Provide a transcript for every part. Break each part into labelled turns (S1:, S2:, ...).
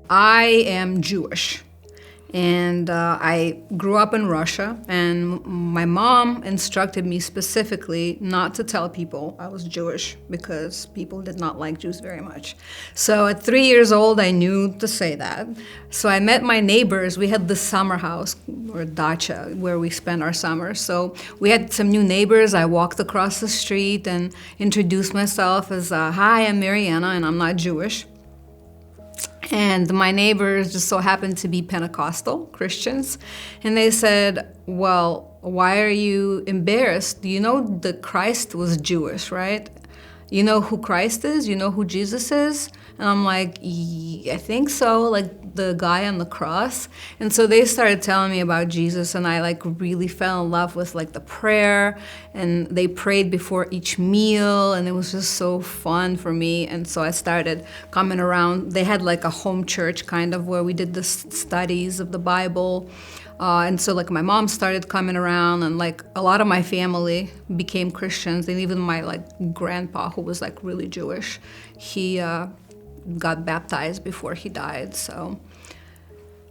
S1: I am Jewish. And I grew up in Russia, and my mom instructed me specifically not to tell people I was Jewish because people did not like Jews very much. So at 3 years old, I knew to say that. So I met my neighbors. We had this summer house, or dacha, where we spent our summers. So we had some new neighbors. I walked across the street and introduced myself as, hi, I'm Marianna, and I'm not Jewish. And my neighbors just so happened to be Pentecostal Christians. And they said, well, why are you embarrassed? You know that Christ was Jewish, right? You know who Christ is? You know who Jesus is? And I'm like, I think so, like the guy on the cross. And so they started telling me about Jesus, and I like really fell in love with like the prayer, and they prayed before each meal, and it was just so fun for me. And so I started coming around. They had like a home church kind of where we did the studies of the Bible. And so like my mom started coming around, and like a lot of my family became Christians, and even my like grandpa, who was like really Jewish, he got baptized before he died. So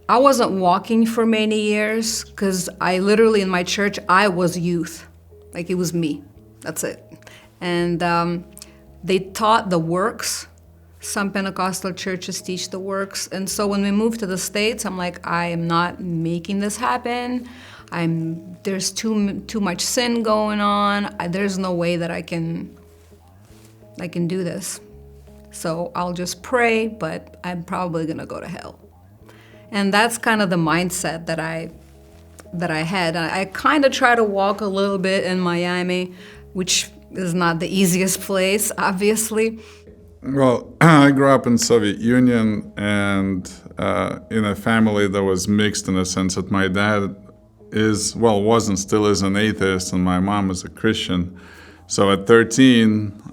S1: I wasn't walking for many years because I literally in my church, I was youth. Like it was me, that's it. And they taught the works. Some Pentecostal churches teach the works. And so when we moved to the States, I'm like, I am not making this happen. There's too much sin going on. There's no way that I can do this. So I'll just pray, but I'm probably gonna go to hell. And that's kind of the mindset that I had. I kind of try to walk a little bit in Miami, which is not the easiest place, obviously.
S2: Well, I grew up in Soviet Union and in a family that was mixed in the sense that my dad was and still is an atheist, and my mom is a Christian. So at 13,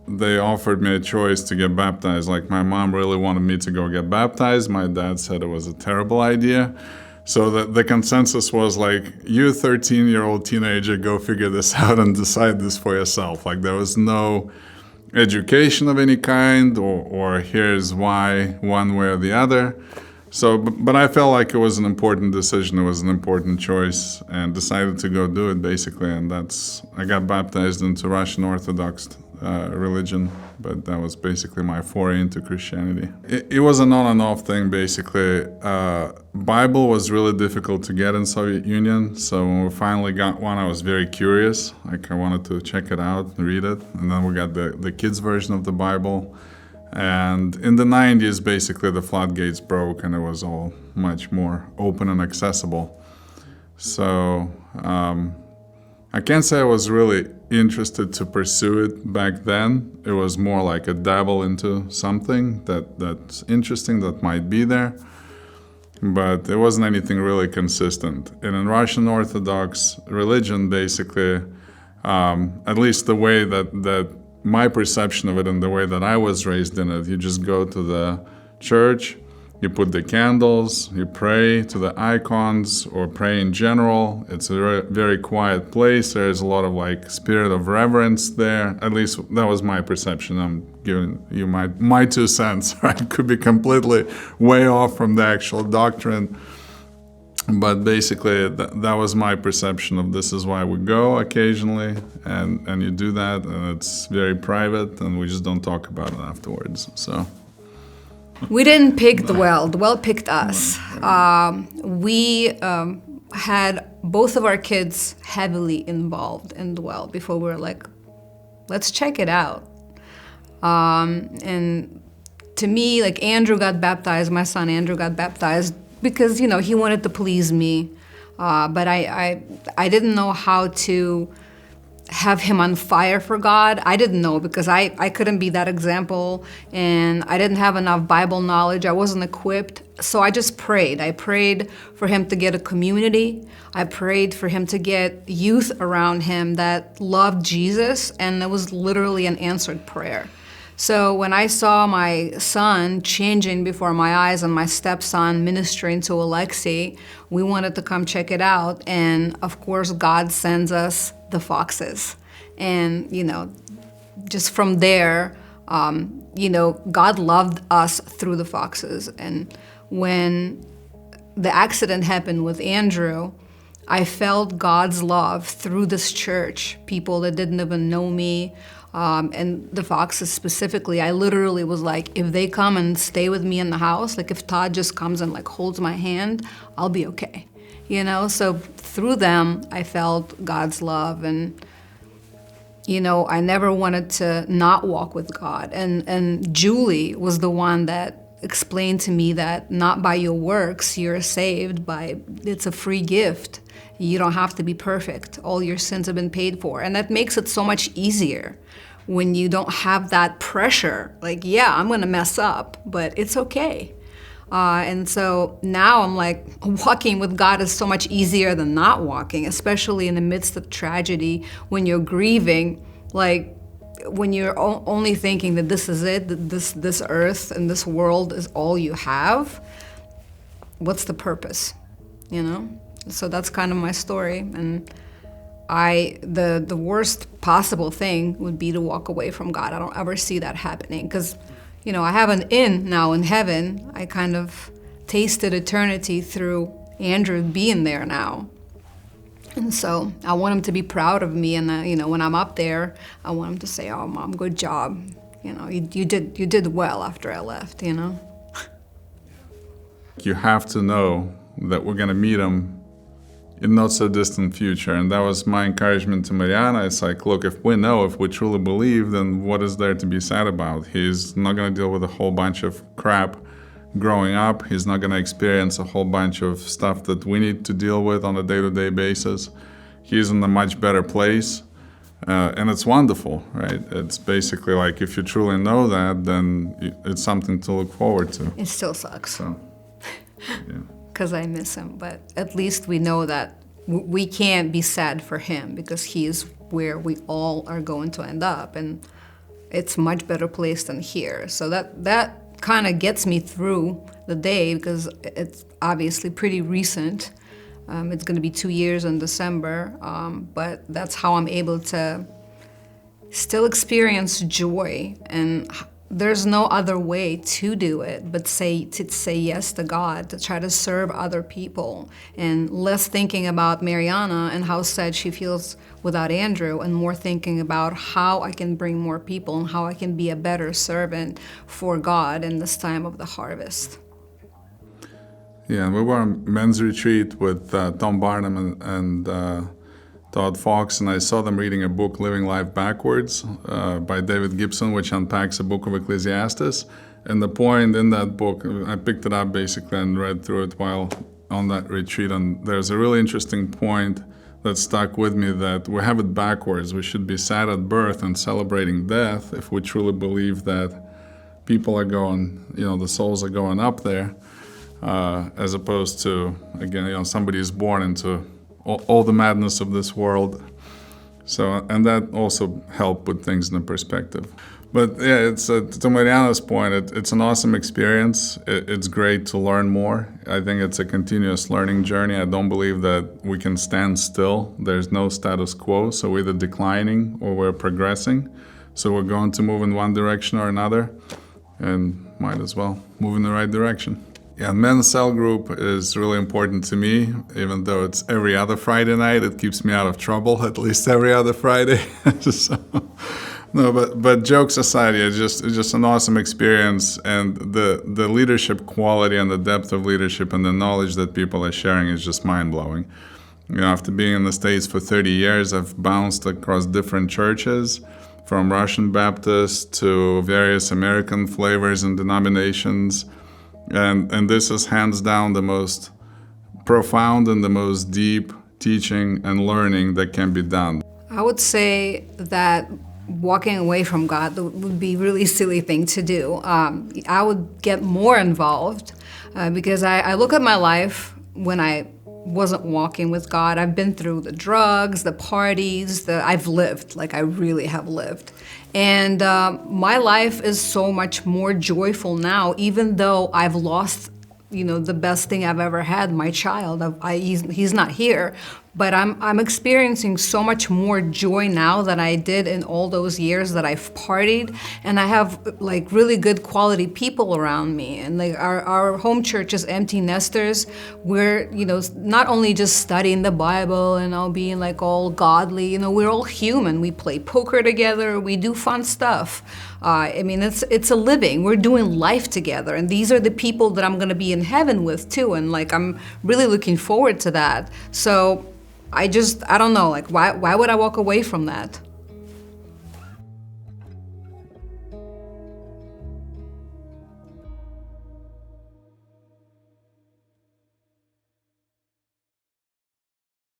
S2: they offered me a choice to get baptized. Like my mom really wanted me to go get baptized. My dad said it was a terrible idea. So the consensus was like, you 13-year-old teenager, go figure this out and decide this for yourself. Like there was no education of any kind or here's why one way or the other. So, but I felt like it was an important decision. It was an important choice and decided to go do it basically. And I got baptized into Russian Orthodox religion, but that was basically my foray into Christianity. It was an on and off thing basically. Bible was really difficult to get in Soviet Union, so when we finally got one, I was very curious. Like I wanted to check it out and read it, and then we got the kids version of the Bible. And in the 90s, basically the floodgates broke and it was all much more open and accessible. So I can't say I was really interested to pursue it back then. It was more like a dabble into something that's interesting, that might be there. But it wasn't anything really consistent. And in Russian Orthodox religion, basically, at least the way that my perception of it and the way that I was raised in it, you just go to the church, you put the candles, you pray to the icons or pray in general. It's a very quiet place. There's a lot of like spirit of reverence there. At least that was my perception. I'm giving you my 2 cents, right? Could be completely way off from the actual doctrine. But basically, that was my perception of this is why we go occasionally, and you do that, and it's very private, and we just don't talk about it afterwards. So
S1: we didn't pick the well picked us. We had both of our kids heavily involved in the well before we were like, let's check it out. And to me, like Andrew got baptized, my son Andrew got baptized because, you know, he wanted to please me. But I didn't know how to have him on fire for God. I didn't know because I couldn't be that example, and I didn't have enough Bible knowledge. I wasn't equipped. So I just prayed. I prayed for him to get a community. I prayed for him to get youth around him that loved Jesus, and it was literally an answered prayer. So when I saw my son changing before my eyes and my stepson ministering to Alexey, we wanted to come check it out. And of course, God sends us the foxes. And, you know, just from there, God loved us through the foxes. And when the accident happened with Andrew, I felt God's love through this church, people that didn't even know me, and the foxes specifically. I literally was like, if they come and stay with me in the house, like if Todd just comes and like holds my hand, I'll be okay. So through them, I felt God's love, and I never wanted to not walk with God. And Julie was the one that explained to me that not by your works you're saved, it's a free gift. You don't have to be perfect. All your sins have been paid for. And that makes it so much easier when you don't have that pressure. Like, yeah, I'm gonna mess up, but it's okay. And so now I'm like, walking with God is so much easier than not walking, especially in the midst of tragedy, when you're grieving, like when you're only thinking that this is it, that this earth and this world is all you have. What's the purpose, So that's kind of my story. And the worst possible thing would be to walk away from God. I don't ever see that happening, because I have an in now in heaven. I kind of tasted eternity through Andrew being there now. And so I want him to be proud of me. And, when I'm up there, I want him to say, oh, Mom, good job. You did well after I left,
S2: You have to know that we're going to meet him in not so distant future. And that was my encouragement to Marianna. It's like, look, if we truly believe, then what is there to be sad about? He's not going to deal with a whole bunch of crap growing up. He's not going to experience a whole bunch of stuff that we need to deal with on a day-to-day basis. He's in a much better place. And it's wonderful, right? It's basically like, if you truly know that, then it's something to look forward to.
S1: It still sucks.
S2: So, yeah.
S1: Because I miss him, but at least we know that we can't be sad for him, because he is where we all are going to end up, and it's a much better place than here. So that kind of gets me through the day, because it's obviously pretty recent. It's going to be 2 years in December, but that's how I'm able to still experience joy. And there's no other way to do it but say yes to God, to try to serve other people, and less thinking about Marianna and how sad she feels without Andrew, and more thinking about how I can bring more people and how I can be a better servant for God in this time of the harvest.
S2: Yeah, we were on men's retreat with Tom Barnum and Todd Fox, and I saw them reading a book, Living Life Backwards, by David Gibson, which unpacks the book of Ecclesiastes. And the point in that book, I picked it up basically and read through it while on that retreat, and there's a really interesting point that stuck with me, that we have it backwards. We should be sad at birth and celebrating death if we truly believe that people are going, the souls are going up there, as opposed to, again, somebody is born into all the madness of this world. So, and that also helped put things in perspective. But yeah, it's to Marianna's point, it's an awesome experience. It's great to learn more. I think it's a continuous learning journey. I don't believe that we can stand still. There's no status quo, so we're either declining or we're progressing. So we're going to move in one direction or another, and might as well move in the right direction. Yeah, men's cell group is really important to me, even though it's every other Friday night. It keeps me out of trouble, at least every other Friday. But jokes aside, it's just an awesome experience, and the leadership quality and the depth of leadership and the knowledge that people are sharing is just mind-blowing. After being in the States for 30 years, I've bounced across different churches, from Russian Baptist to various American flavors and denominations. And this is hands down the most profound and the most deep teaching and learning that can be done.
S1: I would say that walking away from God would be a really silly thing to do. I would get more involved because I look at my life when I wasn't walking with God. I've been through the drugs, the parties, I've lived, like I really have lived. And my life is so much more joyful now, even though I've lost, the best thing I've ever had, my child. He's not here, But I'm experiencing so much more joy now than I did in all those years that I've partied, and I have like really good quality people around me. And like our home church is empty nesters. We're, you know, not only just studying the Bible and all being like all godly, you know, we're all human. We play poker together, we do fun stuff. I mean, it's a living. We're doing life together, and these are the people that I'm gonna be in heaven with too. And like, I'm really looking forward to that. So I don't know, like, why would I walk away from that?